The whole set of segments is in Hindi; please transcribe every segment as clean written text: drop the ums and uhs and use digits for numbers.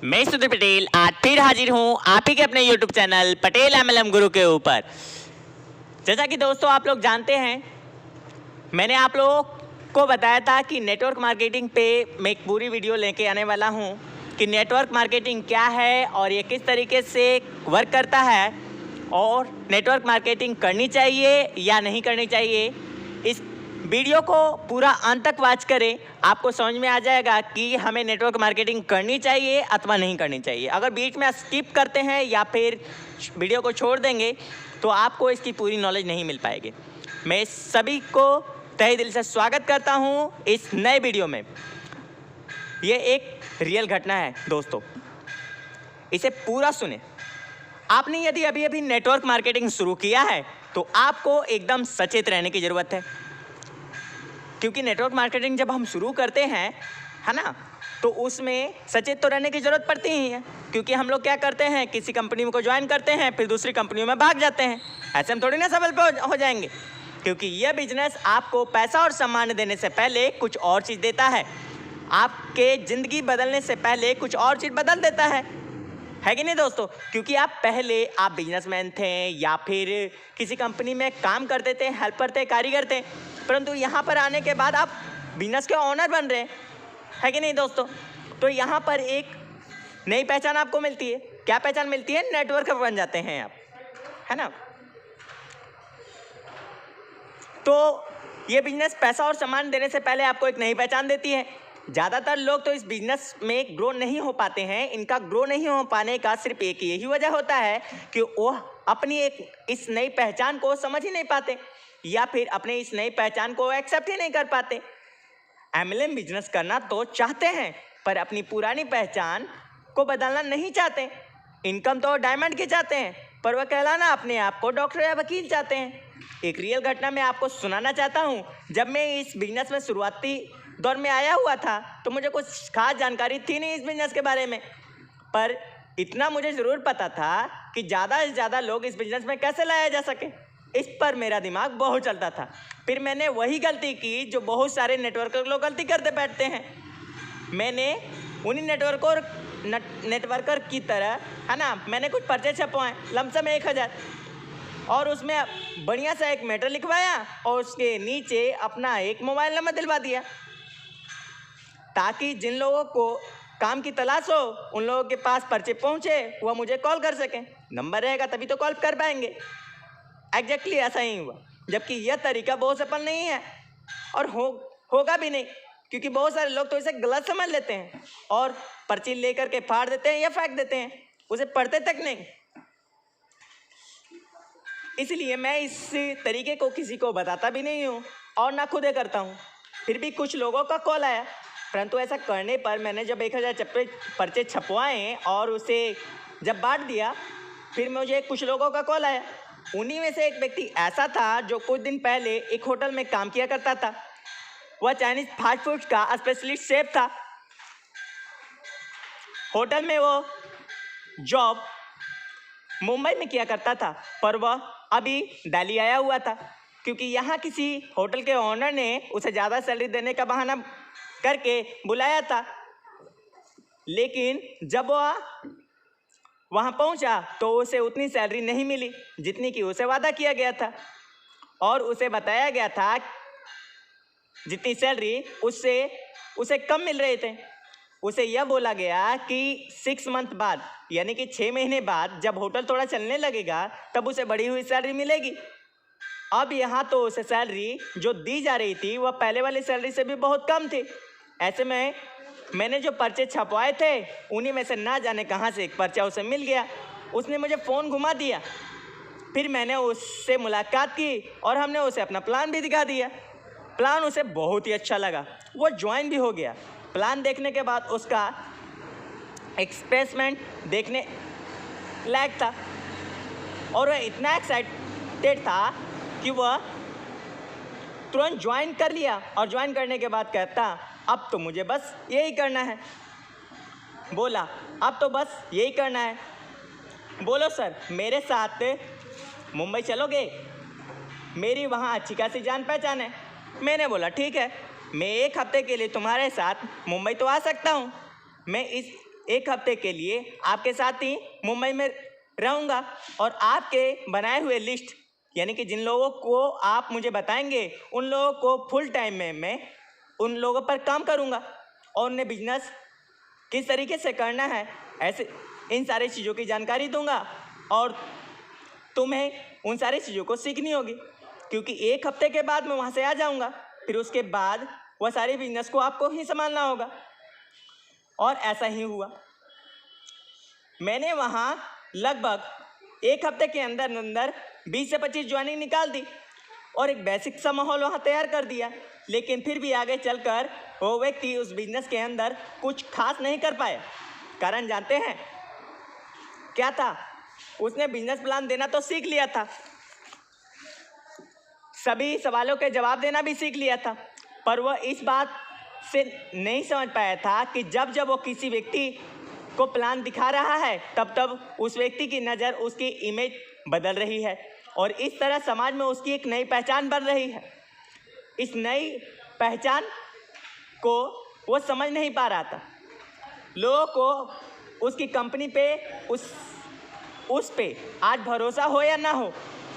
मैं सुधीर पटेल आज फिर हाजिर हूँ आप ही के अपने YouTube चैनल पटेल MLM गुरु के ऊपर। जैसा कि दोस्तों आप लोग जानते हैं, मैंने आप लोगों को बताया था कि नेटवर्क मार्केटिंग पे मैं एक पूरी वीडियो लेके आने वाला हूँ कि नेटवर्क मार्केटिंग क्या है और ये किस तरीके से वर्क करता है और नेटवर्क मार्केटिंग करनी चाहिए या नहीं करनी चाहिए। इस वीडियो को पूरा अंत तक वॉच करें, आपको समझ में आ जाएगा कि हमें नेटवर्क मार्केटिंग करनी चाहिए अथवा नहीं करनी चाहिए। अगर बीच में स्किप करते हैं या फिर वीडियो को छोड़ देंगे तो आपको इसकी पूरी नॉलेज नहीं मिल पाएगी। मैं सभी को तहे दिल से स्वागत करता हूं इस नए वीडियो में। ये एक रियल घटना है दोस्तों, इसे पूरा सुने। आपने यदि अभी अभी नेटवर्क मार्केटिंग शुरू किया है तो आपको एकदम सचेत रहने की ज़रूरत है, क्योंकि नेटवर्क मार्केटिंग जब हम शुरू करते हैं है ना, तो उसमें सचेत तो रहने की ज़रूरत पड़ती ही है। क्योंकि हम लोग क्या करते हैं, किसी कंपनी को ज्वाइन करते हैं फिर दूसरी कंपनियों में भाग जाते हैं। ऐसे हम थोड़ी ना सफल पे हो जाएंगे, क्योंकि यह बिजनेस आपको पैसा और सम्मान देने से पहले कुछ और चीज़ देता है। आपके ज़िंदगी बदलने से पहले कुछ और चीज़ बदल देता है कि नहीं दोस्तों। क्योंकि पहले आप बिजनेसमैन थे या फिर किसी कंपनी में काम करते थे, हेल्पर थे, कारीगर थे, परंतु यहाँ पर आने के बाद आप बिजनेस के ओनर बन रहे हैं कि नहीं दोस्तों। तो यहाँ पर एक नई पहचान आपको मिलती है। क्या पहचान मिलती है? नेटवर्कर बन जाते हैं आप, है ना। तो ये बिजनेस पैसा और सम्मान देने से पहले आपको एक नई पहचान देती है। ज़्यादातर लोग तो इस बिजनेस में ग्रो नहीं हो पाते हैं। इनका ग्रो नहीं हो पाने का सिर्फ एक यही वजह होता है कि वो अपनी इस नई पहचान को समझ ही नहीं पाते या फिर अपने इस नई पहचान को एक्सेप्ट ही नहीं कर पाते। MLM बिजनेस करना तो चाहते हैं पर अपनी पुरानी पहचान को बदलना नहीं चाहते। इनकम तो डायमंड की चाहते हैं पर वह कहलाना अपने आप को डॉक्टर या वकील चाहते हैं। एक रियल घटना मैं आपको सुनाना चाहता हूँ। जब मैं इस बिजनेस में शुरुआती दौर में आया हुआ था तो मुझे कुछ खास जानकारी थी नहीं इस बिजनेस के बारे में, पर इतना मुझे ज़रूर पता था कि ज़्यादा से ज़्यादा लोग इस बिजनेस में कैसे लाया जा सके। इस पर मेरा दिमाग बहुत चलता था। फिर मैंने वही गलती की जो बहुत सारे नेटवर्कर लोग गलती करते बैठते हैं। मैंने उन्हीं नेटवर्कर की तरह, है ना, मैंने कुछ पर्चे छपवाए लमसम 1000 और उसमें बढ़िया सा एक मैटर लिखवाया और उसके नीचे अपना एक मोबाइल नंबर दिलवा दिया, ताकि जिन लोगों को काम की तलाश हो उन लोगों के पास पर्चे पहुँचे, वह मुझे कॉल कर सकें। नंबर रहेगा तभी तो कॉल कर पाएंगे। एग्जैक्टली ऐसा ही हुआ, जबकि यह तरीका बहुत सफल नहीं है और होगा भी नहीं, क्योंकि बहुत सारे लोग तो इसे गलत समझ लेते हैं और पर्ची लेकर के फाड़ देते हैं या फेंक देते हैं, उसे पढ़ते तक नहीं। इसलिए मैं इस तरीके को किसी को बताता भी नहीं हूँ और ना खुद करता हूँ। फिर भी कुछ लोगों का कॉल आया, परंतु ऐसा करने पर मैंने जब 1000 पर्चे छपवाए और उसे जब बांट दिया, फिर मुझे कुछ लोगों का कॉल आया। उन्हीं में से एक व्यक्ति ऐसा था जो कुछ दिन पहले एक होटल में काम किया करता था। वह चाइनीज फास्ट फूड का स्पेशलिस्ट शेफ था। होटल में वो जॉब मुंबई में किया करता था, पर वह अभी दिल्ली आया हुआ था, क्योंकि यहाँ किसी होटल के ओनर ने उसे ज़्यादा सैलरी देने का बहाना करके बुलाया था। लेकिन जब वह वहाँ पहुँचा तो उसे उतनी सैलरी नहीं मिली जितनी कि उसे वादा किया गया था, और उसे बताया गया था जितनी सैलरी उसे कम मिल रहे थे। उसे यह बोला गया कि 6 मंथ बाद, यानी कि 6 महीने बाद जब होटल थोड़ा चलने लगेगा तब उसे बढ़ी हुई सैलरी मिलेगी। अब यहाँ तो उसे सैलरी जो दी जा रही थी वह पहले वाली सैलरी से भी बहुत कम थी। ऐसे में मैंने जो पर्चे छपवाए थे उन्हीं में से ना जाने कहाँ से एक पर्चा उसे मिल गया। उसने मुझे फ़ोन घुमा दिया। फिर मैंने उससे मुलाकात की और हमने उसे अपना प्लान भी दिखा दिया। प्लान उसे बहुत ही अच्छा लगा, वो ज्वाइन भी हो गया। प्लान देखने के बाद उसका एक्सप्रेसमेंट देखने लायक था और वह इतना एक्साइटेड था कि वह तुरंत ज्वाइन कर लिया। और ज्वाइन करने के बाद कहता, अब तो मुझे बस यही करना है। बोला, अब तो बस यही करना है। बोलो सर, मेरे साथ मुंबई चलोगे? मेरी वहाँ अच्छी खासी जान पहचान है। मैंने बोला ठीक है, मैं 1 हफ्ते के लिए तुम्हारे साथ मुंबई तो आ सकता हूँ। मैं इस 1 हफ्ते के लिए आपके साथ ही मुंबई में रहूँगा और आपके बनाए हुए लिस्ट यानी कि जिन लोगों को आप मुझे बताएंगे उन लोगों को फुल टाइम में मैं उन लोगों पर काम करूँगा और उन्हें बिजनेस किस तरीके से करना है ऐसे इन सारी चीज़ों की जानकारी दूंगा और तुम्हें उन सारी चीज़ों को सीखनी होगी, क्योंकि 1 हफ्ते के बाद मैं वहाँ से आ जाऊँगा। फिर उसके बाद वह सारी बिजनेस को आपको ही संभालना होगा। और ऐसा ही हुआ। मैंने वहाँ लगभग 1 हफ्ते के अंदर अंदर 20 से 25 ज्वाइनिंग निकाल दी और एक बेसिक सा माहौल वहाँ तैयार कर दिया। लेकिन फिर भी आगे चलकर वो व्यक्ति उस बिजनेस के अंदर कुछ खास नहीं कर पाया। कारण जानते हैं क्या था? उसने बिजनेस प्लान देना तो सीख लिया था, सभी सवालों के जवाब देना भी सीख लिया था, पर वह इस बात से नहीं समझ पाया था कि जब जब वो किसी व्यक्ति को प्लान दिखा रहा है तब तब उस व्यक्ति की नज़र उसकी इमेज बदल रही है और इस तरह समाज में उसकी एक नई पहचान बन रही है। इस नई पहचान को वो समझ नहीं पा रहा था। लोगों को उसकी कंपनी पे उस पे आज भरोसा हो या ना हो,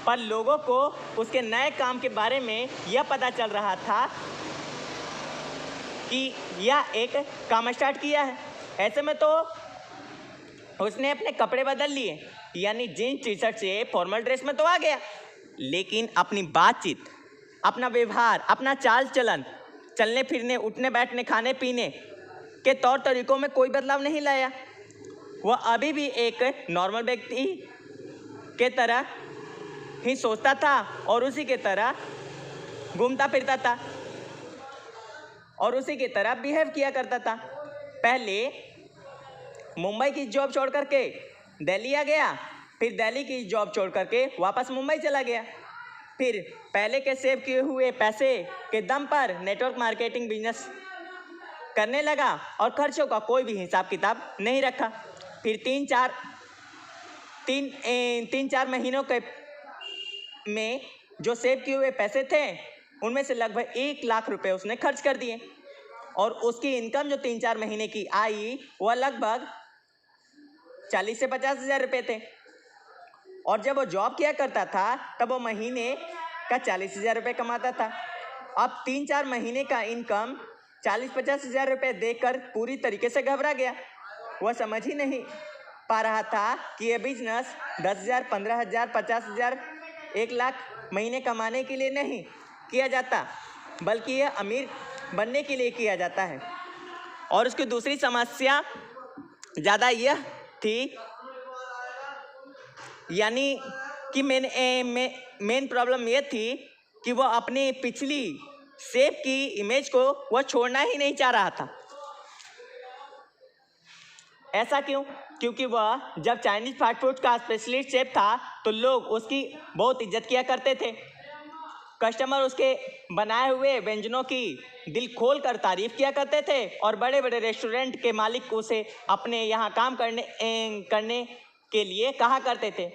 पर लोगों को उसके नए काम के बारे में यह पता चल रहा था कि यह एक काम स्टार्ट किया है। ऐसे में तो उसने अपने कपड़े बदल लिए, यानी जीन्स टी शर्ट से फॉर्मल ड्रेस में तो आ गया, लेकिन अपनी बातचीत, अपना व्यवहार, अपना चाल चलन, चलने फिरने, उठने बैठने, खाने पीने के तौर तरीकों में कोई बदलाव नहीं लाया। वह अभी भी एक नॉर्मल व्यक्ति के तरह ही सोचता था और उसी के तरह घूमता फिरता था और उसी की तरह बिहेव किया करता था। पहले मुंबई की जॉब छोड़ करके दिल्ली आ गया, फिर दिल्ली की जॉब छोड़ करके वापस मुंबई चला गया, फिर पहले के सेव किए हुए पैसे के दम पर नेटवर्क मार्केटिंग बिजनेस करने लगा और खर्चों का कोई भी हिसाब किताब नहीं रखा। फिर तीन चार महीनों के में जो सेव किए हुए पैसे थे उनमें से लगभग 1 लाख रुपए उसने खर्च कर दिए और उसकी इनकम जो 3-4 महीने की आई वह लगभग 40 से 50 हज़ार रुपये थे। और जब वो जॉब किया करता था तब वो महीने का 40 हज़ार रुपये कमाता था। अब 3-4 महीने का इनकम 40-50 हज़ार रुपये देखकर पूरी तरीके से घबरा गया। वह समझ ही नहीं पा रहा था कि यह बिजनेस 10,000, 15,000, 50,000, 1 लाख महीने कमाने के लिए नहीं किया जाता, बल्कि यह अमीर बनने के लिए किया जाता है। और उसकी दूसरी समस्या ज़्यादा यह थी, यानी कि मेन प्रॉब्लम यह थी कि वह अपनी पिछली शेफ की इमेज को वह छोड़ना ही नहीं चाह रहा था। ऐसा क्यों? क्योंकि वह जब चाइनीज फास्ट फूड का स्पेशलिस्ट शेफ था तो लोग उसकी बहुत इज्जत किया करते थे। कस्टमर उसके बनाए हुए व्यंजनों की दिल खोल कर तारीफ किया करते थे और बड़े बड़े रेस्टोरेंट के मालिक उसे अपने यहाँ काम करने के लिए कहा करते थे।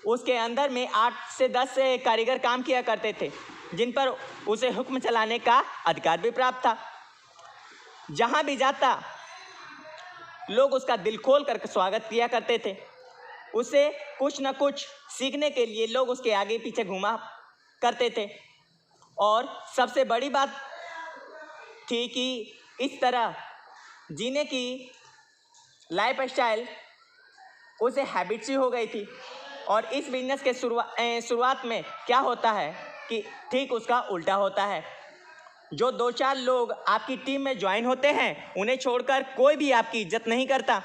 उसके अंदर में 8 से 10 कारीगर काम किया करते थे जिन पर उसे हुक्म चलाने का अधिकार भी प्राप्त था। जहाँ भी जाता लोग उसका दिल खोल कर स्वागत किया करते थे। उसे कुछ न कुछ सीखने के लिए लोग उसके आगे पीछे घूमा करते थे। और सबसे बड़ी बात थी कि इस तरह जीने की लाइफ स्टाइल उसे हैबिट सी हो गई थी। और इस बिजनेस के शुरुआत में क्या होता है कि ठीक उसका उल्टा होता है। जो 2-4 लोग आपकी टीम में ज्वाइन होते हैं उन्हें छोड़कर कोई भी आपकी इज्जत नहीं करता।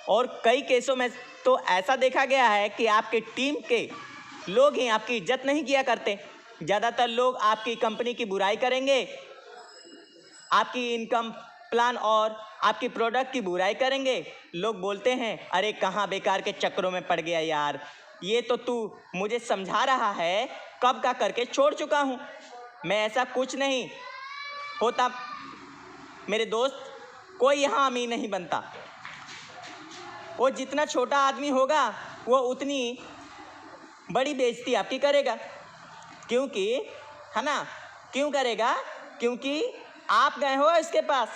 और कई केसों में तो ऐसा देखा गया है कि आपके टीम के लोग ही आपकी इज्जत नहीं किया करते। ज़्यादातर लोग आपकी कंपनी की बुराई करेंगे, आपकी इनकम प्लान और आपकी प्रोडक्ट की बुराई करेंगे। लोग बोलते हैं, अरे कहाँ बेकार के चक्करों में पड़ गया यार, ये तो तू मुझे समझा रहा है, कब का करके छोड़ चुका हूँ, मैं ऐसा कुछ नहीं होता मेरे दोस्त, कोई यहाँ अमीर नहीं बनता। वो जितना छोटा आदमी होगा वो उतनी बड़ी बेइज्जती आपकी करेगा, क्योंकि है ना, क्यों करेगा? क्योंकि आप गए हो इसके पास,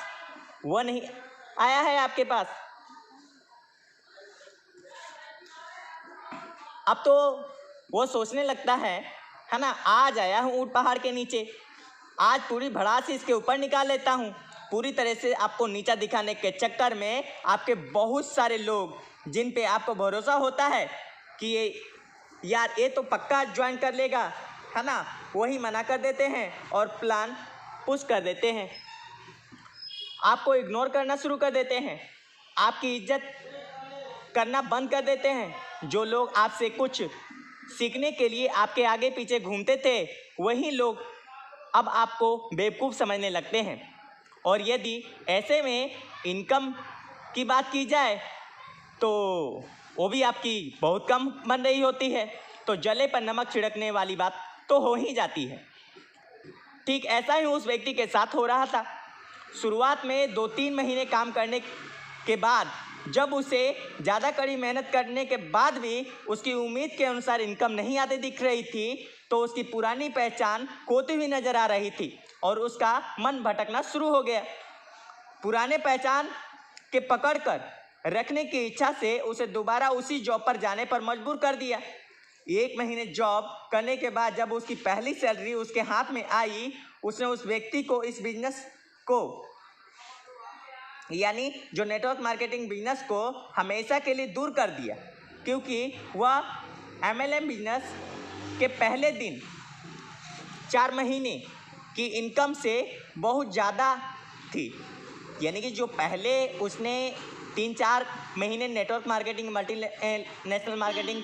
वो नहीं, आया है आपके पास। अब तो वो सोचने लगता है ना, आज आया हूँ ऊंट पहाड़ के नीचे, आज पूरी भड़ास इसके ऊपर निकाल लेता हूँ। पूरी तरह से आपको नीचा दिखाने के चक्कर में आपके बहुत सारे लोग जिन पे आपको भरोसा होता है कि ये तो पक्का ज्वाइन कर लेगा, है ना, वही मना कर देते हैं और प्लान पुश कर देते हैं। आपको इग्नोर करना शुरू कर देते हैं, आपकी इज्जत करना बंद कर देते हैं। जो लोग आपसे कुछ सीखने के लिए आपके आगे पीछे घूमते थे, वही लोग अब आपको बेवकूफ़ समझने लगते हैं। और यदि ऐसे में इनकम की बात की जाए तो वो भी आपकी बहुत कम बन रही होती है, तो जले पर नमक छिड़कने वाली बात तो हो ही जाती है। ठीक ऐसा ही उस व्यक्ति के साथ हो रहा था। शुरुआत में 2-3 महीने काम करने के बाद जब उसे ज़्यादा कड़ी मेहनत करने के बाद भी उसकी उम्मीद के अनुसार इनकम नहीं आती दिख रही थी, तो उसकी पुरानी पहचान खोती हुई नज़र आ रही थी और उसका मन भटकना शुरू हो गया। पुराने पहचान के पकड़ कर रखने की इच्छा से उसे दोबारा उसी जॉब पर जाने पर मजबूर कर दिया। 1 महीने जॉब करने के बाद जब उसकी पहली सैलरी उसके हाथ में आई, उसने उस व्यक्ति को इस बिजनेस को, यानी जो नेटवर्क मार्केटिंग बिजनेस को, हमेशा के लिए दूर कर दिया, क्योंकि वह MLM बिजनेस के पहले दिन 4 महीने की इनकम से बहुत ज़्यादा थी। यानी कि जो पहले उसने 3-4 महीने नेटवर्क मार्केटिंग मल्टीनेशनल मार्केटिंग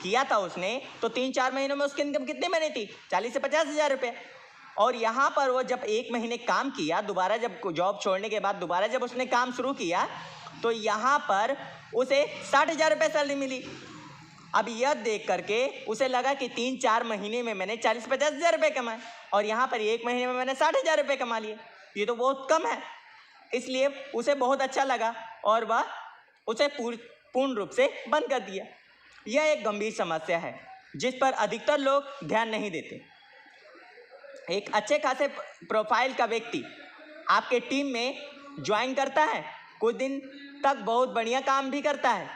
किया था उसने, तो 3-4 महीनों में उसकी इनकम कितने बनी थी? 40 से 50 हज़ार रुपये। और यहाँ पर वो जब 1 महीने काम किया, दोबारा जब जॉब छोड़ने के बाद दोबारा जब उसने काम शुरू किया, तो यहाँ पर उसे 60,000 रुपये सैलरी मिली। अब यह देख करके उसे लगा कि 3-4 महीने में मैंने 40-50 हज़ार रुपये कमाए और यहाँ पर 1 महीने में मैंने 60,000 रुपये कमा लिए, ये तो बहुत कम है। इसलिए उसे बहुत अच्छा लगा और वह उसे पूर्ण रूप से बंद कर दिया। यह एक गंभीर समस्या है जिस पर अधिकतर लोग ध्यान नहीं देते। एक अच्छे खासे प्रोफाइल का व्यक्ति आपके टीम में ज्वाइन करता है, कुछ दिन तक बहुत बढ़िया काम भी करता है।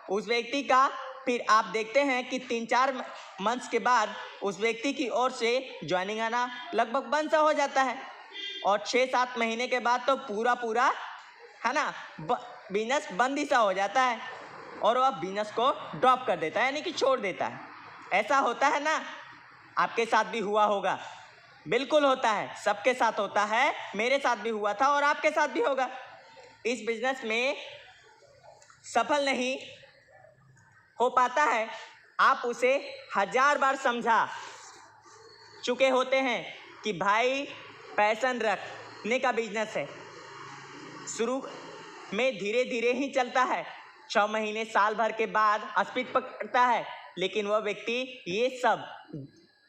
उस व्यक्ति का फिर आप देखते हैं कि 3-4 मंथ्स के बाद उस व्यक्ति की ओर से ज्वाइनिंग आना लगभग बंद सा हो जाता है और 6-7 महीने के बाद तो पूरा है ना बिजनेस बंद ही सा हो जाता है और वह बिजनेस को ड्रॉप कर देता है, यानी कि छोड़ देता है। ऐसा होता है ना, आपके साथ भी हुआ होगा। बिल्कुल होता है, सबके साथ होता है, मेरे साथ भी हुआ था और आपके साथ भी होगा। इस बिजनेस में सफल नहीं हो पाता है, आप उसे 1000 बार समझा चुके होते हैं कि भाई पैशन रखने का बिजनेस है, शुरू में धीरे धीरे ही चलता है, 6 महीने साल भर के बाद स्पीड पकड़ता है, लेकिन वह व्यक्ति ये सब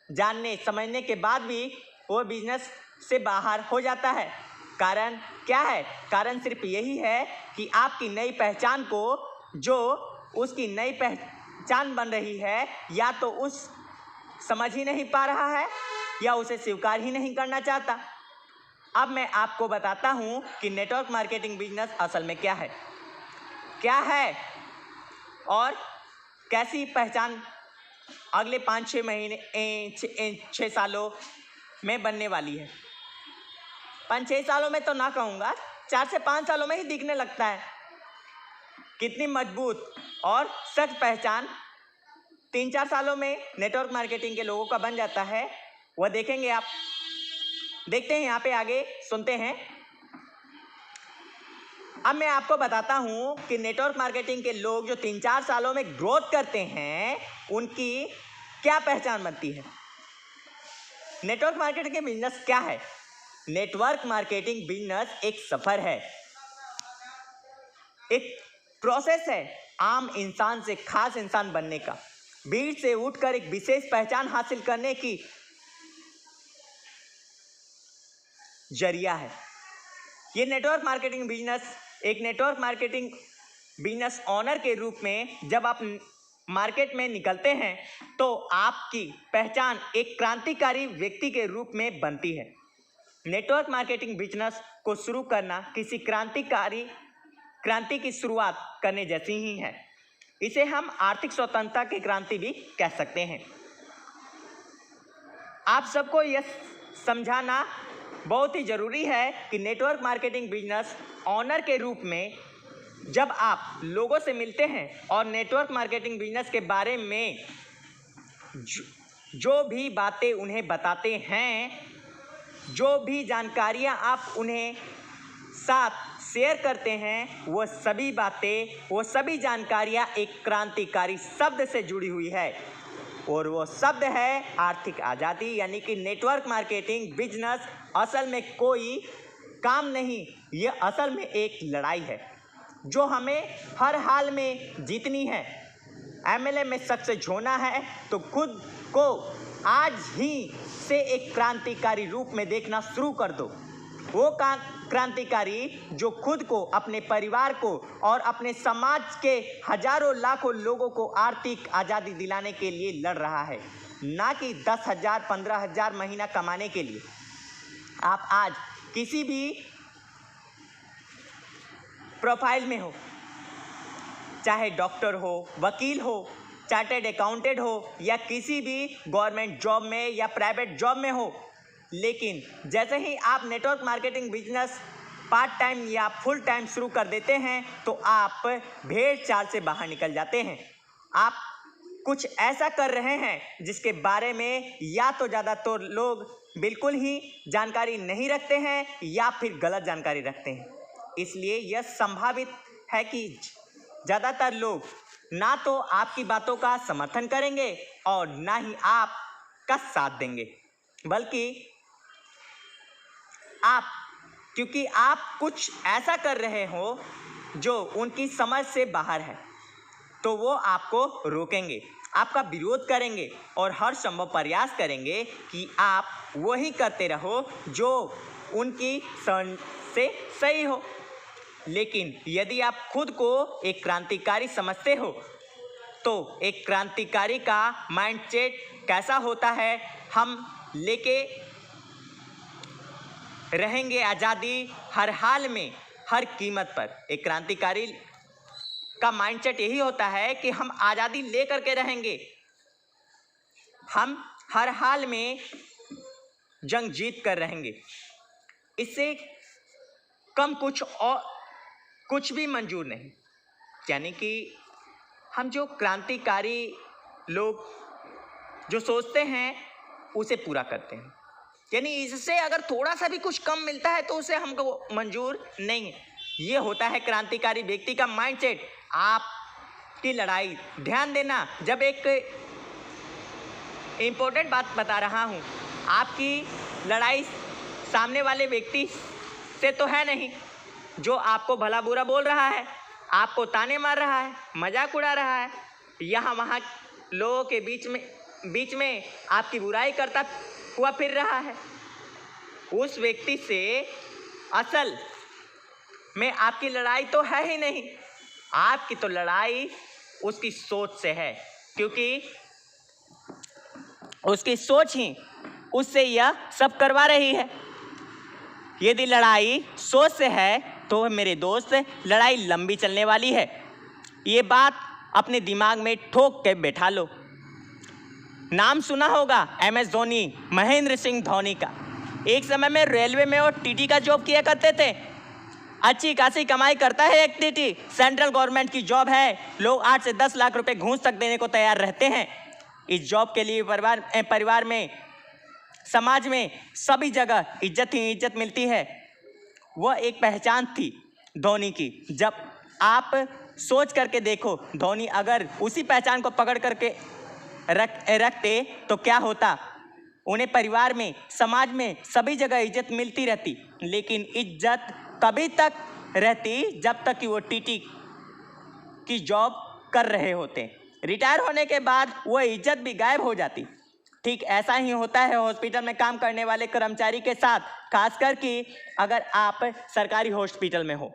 जानने समझने के बाद भी वो बिजनेस से बाहर हो जाता है। कारण क्या है? कारण सिर्फ यही है कि आपकी नई पहचान को, जो उसकी नई पहचान बन रही है, या तो उस समझ ही नहीं पा रहा है या उसे स्वीकार ही नहीं करना चाहता। अब मैं आपको बताता हूँ कि नेटवर्क मार्केटिंग बिजनेस असल में क्या है और कैसी पहचान अगले 5-6 महीने 6 सालों में बनने वाली है। 5-6 सालों में तो ना कहूँगा, 4 से 5 सालों में ही दिखने लगता है कितनी मजबूत और सच पहचान 3-4 सालों में नेटवर्क मार्केटिंग के लोगों का बन जाता है। वह देखेंगे आप। देखते हैं यहाँ पे आगे, सुनते हैं। अब मैं आपको बताता हूँ कि नेटवर्क मार्केटिंग के लोग जो 3-4 सालों में ग्रोथ करते हैं, उनकी क्या पहचान बनती है। नेटवर्क मार्केटिंग के बिजनेस क्या है? नेटवर्क मार्केटिंग बिजनेस एक सफर है, एक प्रोसेस है आम इंसान से खास इंसान बनने का, भीड़ से उठकर एक विशेष पहचान हासिल करने की जरिया है। ये नेटवर्क मार्केटिंग बिजनेस, एक नेटवर्क मार्केटिंग बिजनेस ओनर के रूप में जब आप मार्केट में निकलते हैं तो आपकी पहचान एक क्रांतिकारी व्यक्ति के रूप में बनती है। नेटवर्क मार्केटिंग बिजनेस को शुरू करना किसी क्रांति की शुरुआत करने जैसी ही है। इसे हम आर्थिक स्वतंत्रता की क्रांति भी कह सकते हैं। आप सबको यह समझाना बहुत ही ज़रूरी है कि नेटवर्क मार्केटिंग बिजनेस ऑनर के रूप में जब आप लोगों से मिलते हैं और नेटवर्क मार्केटिंग बिजनेस के बारे में जो भी बातें उन्हें बताते हैं, जो भी जानकारियां आप उन्हें साथ शेयर करते हैं, वो सभी जानकारियां एक क्रांतिकारी शब्द से जुड़ी हुई है और वो शब्द है आर्थिक आज़ादी। यानी कि नेटवर्क मार्केटिंग बिजनेस असल में कोई काम नहीं, ये असल में एक लड़ाई है जो हमें हर हाल में जीतनी है। एमएलएम में सक्सेस होना है तो खुद को आज ही से एक क्रांतिकारी रूप में देखना शुरू कर दो। वो क्रांतिकारी जो खुद को, अपने परिवार को और अपने समाज के हजारों लाखों लोगों को आर्थिक आज़ादी दिलाने के लिए लड़ रहा है, ना कि 10,000 15,000 महीना कमाने के लिए। आप आज किसी भी प्रोफाइल में हो, चाहे डॉक्टर हो, वकील हो, चार्टर्ड अकाउंटेंट हो या किसी भी गवर्नमेंट जॉब में या प्राइवेट जॉब में हो, लेकिन जैसे ही आप network marketing business part time या फुल टाइम शुरू कर देते हैं तो आप भेड़ चाल से बाहर निकल जाते हैं। आप कुछ ऐसा कर रहे हैं जिसके बारे में या तो ज़्यादातर लोग बिल्कुल ही जानकारी नहीं रखते हैं या फिर गलत जानकारी रखते हैं। इसलिए यह संभावित है कि ज़्यादातर लोग ना तो आपकी बातों का समर्थन करेंगे और ना ही आपका साथ देंगे, बल्कि क्योंकि आप कुछ ऐसा कर रहे हो जो उनकी समझ से बाहर है, तो वो आपको रोकेंगे, आपका विरोध करेंगे और हर संभव प्रयास करेंगे कि आप वही करते रहो जो उनकी समझ से सही हो। लेकिन यदि आप खुद को एक क्रांतिकारी समझते हो तो एक क्रांतिकारी का माइंडसेट कैसा होता है, हम लेके रहेंगे आज़ादी हर हाल में, हर कीमत पर। एक क्रांतिकारी का माइंडसेट यही होता है कि हम आज़ादी लेकर के रहेंगे, हम हर हाल में जंग जीत कर रहेंगे। इससे कम कुछ भी मंजूर नहीं। यानी कि हम जो क्रांतिकारी लोग जो सोचते हैं उसे पूरा करते हैं। यानी इससे अगर थोड़ा सा भी कुछ कम मिलता है तो उसे हमको मंजूर नहीं है। ये होता है क्रांतिकारी व्यक्ति का माइंडसेट। आपकी लड़ाई, ध्यान देना, जब एक इम्पोर्टेंट बात बता रहा हूँ, आपकी लड़ाई सामने वाले व्यक्ति से तो है नहीं जो आपको भला बुरा बोल रहा है, आपको ताने मार रहा है, मजाक उड़ा रहा है, यहाँ वहाँ लोगों के बीच में आपकी बुराई करता हुआ फिर रहा है। उस व्यक्ति से असल में आपकी लड़ाई तो है ही नहीं, आपकी तो लड़ाई उसकी सोच से है, क्योंकि उसकी सोच ही उससे यह सब करवा रही है। यदि लड़ाई सोच से है तो मेरे दोस्त लड़ाई लंबी चलने वाली है। ये बात अपने दिमाग में ठोक के बैठा लो। नाम सुना होगा MS धोनी, महेंद्र सिंह धोनी का। एक समय में रेलवे में और टीटी का जॉब किया करते थे। अच्छी खासी कमाई करता है एक टीटी, सेंट्रल गवर्नमेंट की जॉब है। लोग 8 से 10 लाख रुपए घूस तक देने को तैयार रहते हैं। इस जॉब के लिए परिवार में, समाज में सभी जगह इज्जत ही इज्जत मिलती है। वह एक पहचान थी धोनी की। जब आप सोच करके देखो, धोनी अगर उसी पहचान को पकड़ करके रखते तो क्या होता। उन्हें परिवार में, समाज में सभी जगह इज्जत मिलती रहती, लेकिन इज्जत तभी तक रहती जब तक कि वो टीटी की जॉब कर रहे होते। रिटायर होने के बाद वो इज्जत भी गायब हो जाती। ठीक ऐसा ही होता है हॉस्पिटल में काम करने वाले कर्मचारी के साथ, खासकर कि अगर आप सरकारी हॉस्पिटल में हो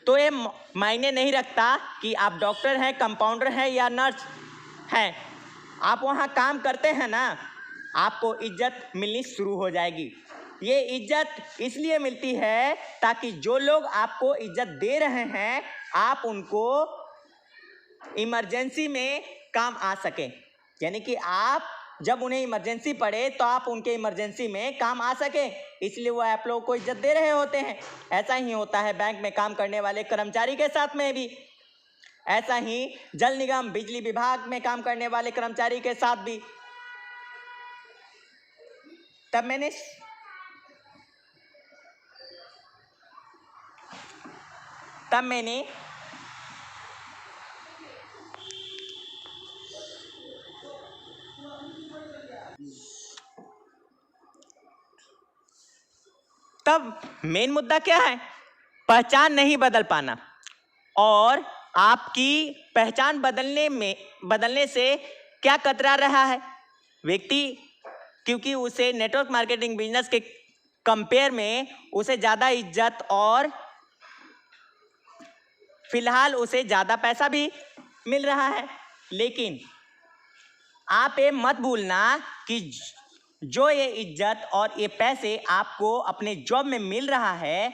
तो ये मायने नहीं रखता कि आप डॉक्टर हैं, कंपाउंडर हैं या नर्स हैं। आप वहाँ काम करते हैं ना, आपको इज्जत मिलनी शुरू हो जाएगी। ये इज्जत इसलिए मिलती है ताकि जो लोग आपको इज्जत दे रहे हैं आप उनको इमरजेंसी में काम आ सके, यानी कि आप जब उन्हें इमरजेंसी पड़े तो आप उनके इमरजेंसी में काम आ सके, इसलिए वो आप लोगों को इज्जत दे रहे होते हैं। ऐसा ही होता है बैंक में काम करने वाले कर्मचारी के साथ में भी, ऐसा ही जल निगम बिजली विभाग में काम करने वाले कर्मचारी के साथ भी। तब मैंने तब मेन मुद्दा क्या है? पहचान नहीं बदल पाना। और आपकी पहचान बदलने से क्या कतरा रहा है व्यक्ति, क्योंकि उसे नेटवर्क मार्केटिंग बिजनेस के कंपेयर में उसे ज़्यादा इज्जत और फिलहाल उसे ज़्यादा पैसा भी मिल रहा है। लेकिन आप ये मत भूलना कि जो ये इज्जत और ये पैसे आपको अपने जॉब में मिल रहा है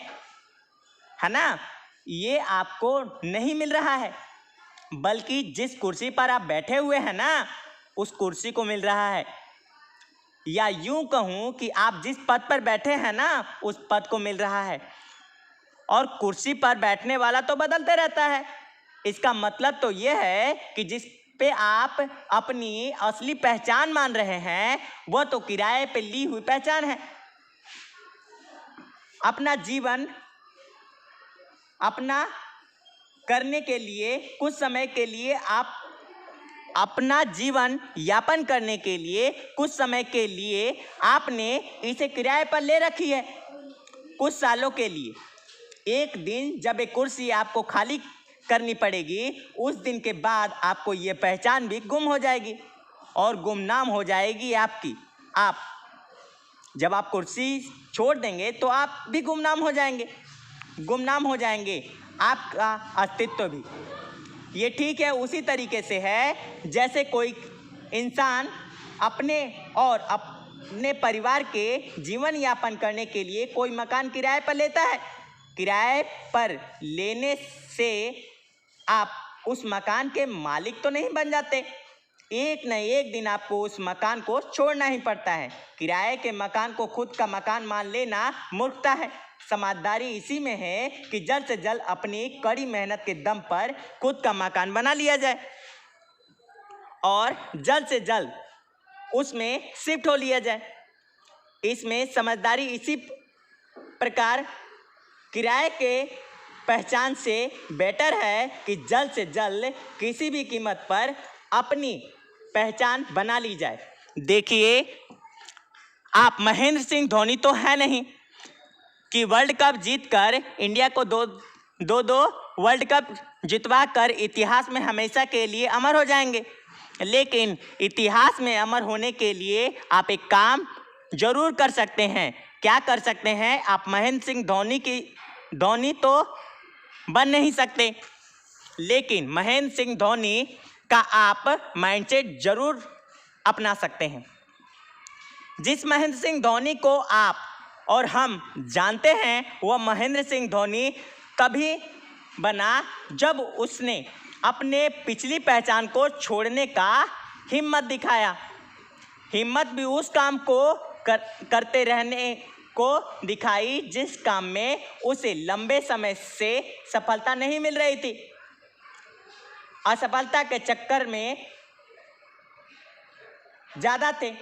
ना, ये आपको नहीं मिल रहा है, बल्कि जिस कुर्सी पर आप बैठे हुए हैं ना उस कुर्सी को मिल रहा है। या यूं कहूं कि आप जिस पद पर बैठे हैं ना उस पद को मिल रहा है। और कुर्सी पर बैठने वाला तो बदलते रहता है। इसका मतलब तो यह है कि जिस पे आप अपनी असली पहचान मान रहे हैं वह तो किराए पे ली हुई पहचान है। अपना जीवन अपना करने के लिए कुछ समय के लिए आप अपना जीवन यापन करने के लिए कुछ समय के लिए आपने इसे किराए पर ले रखी है, कुछ सालों के लिए। एक दिन जब एक कुर्सी आपको खाली करनी पड़ेगी उस दिन के बाद आपको ये पहचान भी गुम हो जाएगी और गुमनाम हो जाएगी आपकी। आप जब आप कुर्सी छोड़ देंगे तो आप भी गुमनाम हो जाएंगे, आपका अस्तित्व भी। ये ठीक है उसी तरीके से है जैसे कोई इंसान अपने और अपने परिवार के जीवन यापन करने के लिए कोई मकान किराए पर लेता है। किराए पर लेने से आप उस मकान के मालिक तो नहीं बन जाते, एक न एक दिन आपको उस मकान को छोड़ना ही पड़ता है। किराए के मकान को खुद का मकान मान लेना मूर्खता है। समझदारी इसी में है कि जल्द से जल्द अपनी कड़ी मेहनत के दम पर खुद का मकान बना लिया जाए और जल्द से जल्द उसमें शिफ्ट हो लिया जाए। इसमें समझदारी इसी प्रकार किराए के पहचान से बेटर है कि जल्द से जल्द किसी भी कीमत पर अपनी पहचान बना ली जाए। देखिए, आप महेंद्र सिंह धोनी तो है नहीं कि वर्ल्ड कप जीतकर इंडिया को दो वर्ल्ड कप जितवा कर इतिहास में हमेशा के लिए अमर हो जाएंगे। लेकिन इतिहास में अमर होने के लिए आप एक काम जरूर कर सकते हैं। क्या कर सकते हैं? आप महेंद्र सिंह धोनी तो बन नहीं सकते, लेकिन महेंद्र सिंह धोनी का आप माइंडसेट जरूर अपना सकते हैं। जिस महेंद्र सिंह धोनी को आप और हम जानते हैं वह महेंद्र सिंह धोनी तभी बना जब उसने अपने पिछली पहचान को छोड़ने का हिम्मत दिखाया। हिम्मत भी उस काम को करते रहने को दिखाई जिस काम में उसे लंबे समय से सफलता नहीं मिल रही थी। असफलता के चक्कर में ज़्यादा थे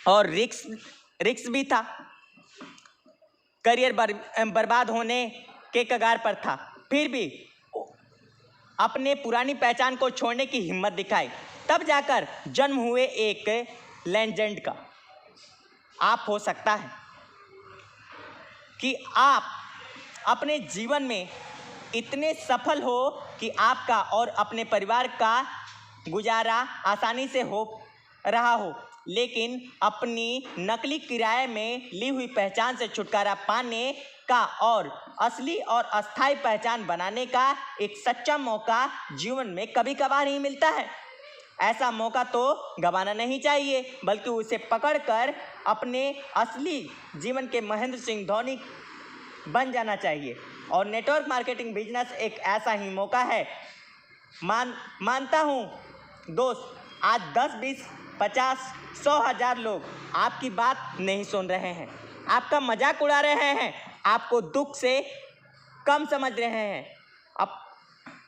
और रिक्स भी था। करियर बर्बाद होने के कगार पर था, फिर भी अपने पुरानी पहचान को छोड़ने की हिम्मत दिखाई। तब जाकर जन्म हुए एक लेजेंड का आप हो सकता है कि आप अपने जीवन में इतने सफल हो कि आपका और अपने परिवार का गुजारा आसानी से हो रहा हो, लेकिन अपनी नकली किराए में ली हुई पहचान से छुटकारा पाने का और असली और अस्थायी पहचान बनाने का एक सच्चा मौका जीवन में कभी कभार ही मिलता है। ऐसा मौका तो गंवाना नहीं चाहिए, बल्कि उसे पकड़कर अपने असली जीवन के महेंद्र सिंह धोनी बन जाना चाहिए। और नेटवर्क मार्केटिंग बिजनेस एक ऐसा ही मौका है। मानता हूँ दोस्त, आज 10, 20, 50, 100,000 लोग आपकी बात नहीं सुन रहे हैं, आपका मजाक उड़ा रहे हैं, आपको दुख से कम समझ रहे हैं,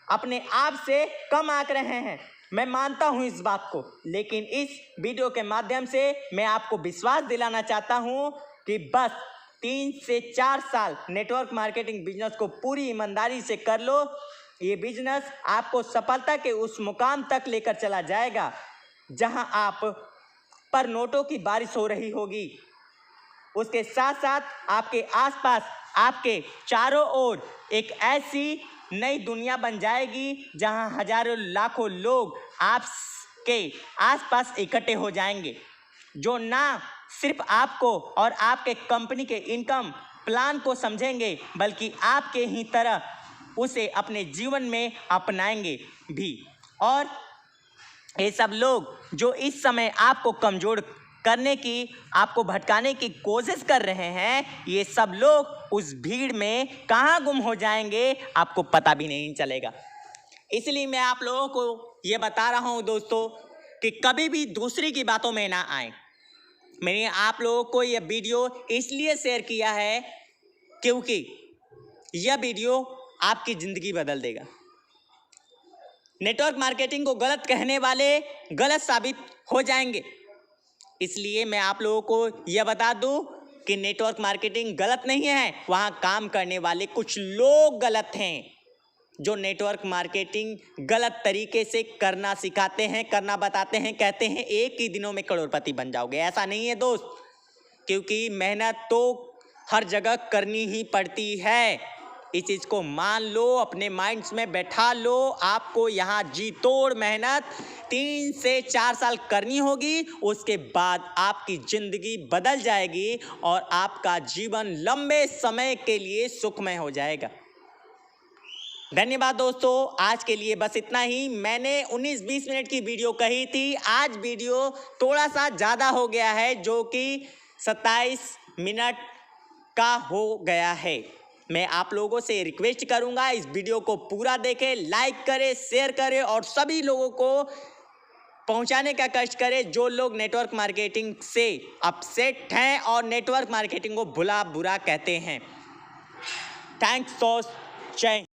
अपने आप से कम आंक रहे हैं। मैं मानता हूं इस बात को, लेकिन इस वीडियो के माध्यम से मैं आपको विश्वास दिलाना चाहता हूं कि बस 3 से 4 साल नेटवर्क मार्केटिंग बिजनेस को पूरी ईमानदारी से कर लो। ये बिजनेस आपको सफलता के उस मुकाम तक लेकर चला जाएगा जहां आप पर नोटों की बारिश हो रही होगी। उसके साथ साथ आपके आसपास, आपके चारों ओर एक ऐसी नई दुनिया बन जाएगी जहां हजारों लाखों लोग आपके आसपास इकट्ठे हो जाएंगे, जो ना सिर्फ आपको और आपके कंपनी के इनकम प्लान को समझेंगे, बल्कि आपके ही तरह उसे अपने जीवन में अपनाएंगे भी। और ये सब लोग जो इस समय आपको कमज़ोर करने की, आपको भटकाने की कोशिश कर रहे हैं, ये सब लोग उस भीड़ में कहाँ गुम हो जाएंगे आपको पता भी नहीं चलेगा। इसलिए मैं आप लोगों को ये बता रहा हूँ दोस्तों कि कभी भी दूसरी की बातों में ना आए। मैंने आप लोगों को यह वीडियो इसलिए शेयर किया है क्योंकि यह वीडियो आपकी ज़िंदगी बदल देगा। नेटवर्क मार्केटिंग को गलत कहने वाले गलत साबित हो जाएंगे। इसलिए मैं आप लोगों को यह बता दूं कि नेटवर्क मार्केटिंग गलत नहीं है, वहाँ काम करने वाले कुछ लोग गलत हैं जो नेटवर्क मार्केटिंग गलत तरीके से करना सिखाते हैं, करना बताते हैं, कहते हैं 1 ही दिनों में करोड़पति बन जाओगे। ऐसा नहीं है दोस्त, क्योंकि मेहनत तो हर जगह करनी ही पड़ती है। इस चीज़ को मान लो, अपने माइंड्स में बैठा लो। आपको यहाँ जी तोड़ मेहनत 3 से 4 साल करनी होगी, उसके बाद आपकी ज़िंदगी बदल जाएगी और आपका जीवन लंबे समय के लिए सुखमय हो जाएगा। धन्यवाद दोस्तों, आज के लिए बस इतना ही। मैंने 19-20 मिनट की वीडियो कही थी, आज वीडियो थोड़ा सा ज़्यादा हो गया है, जो कि 27 मिनट का हो गया है। मैं आप लोगों से रिक्वेस्ट करूंगा, इस वीडियो को पूरा देखें, लाइक करें, शेयर करें और सभी लोगों को पहुंचाने का कष्ट करें जो लोग नेटवर्क मार्केटिंग से अपसेट हैं और नेटवर्क मार्केटिंग को भला बुरा कहते हैं। थैंक्स दोस्त, जय।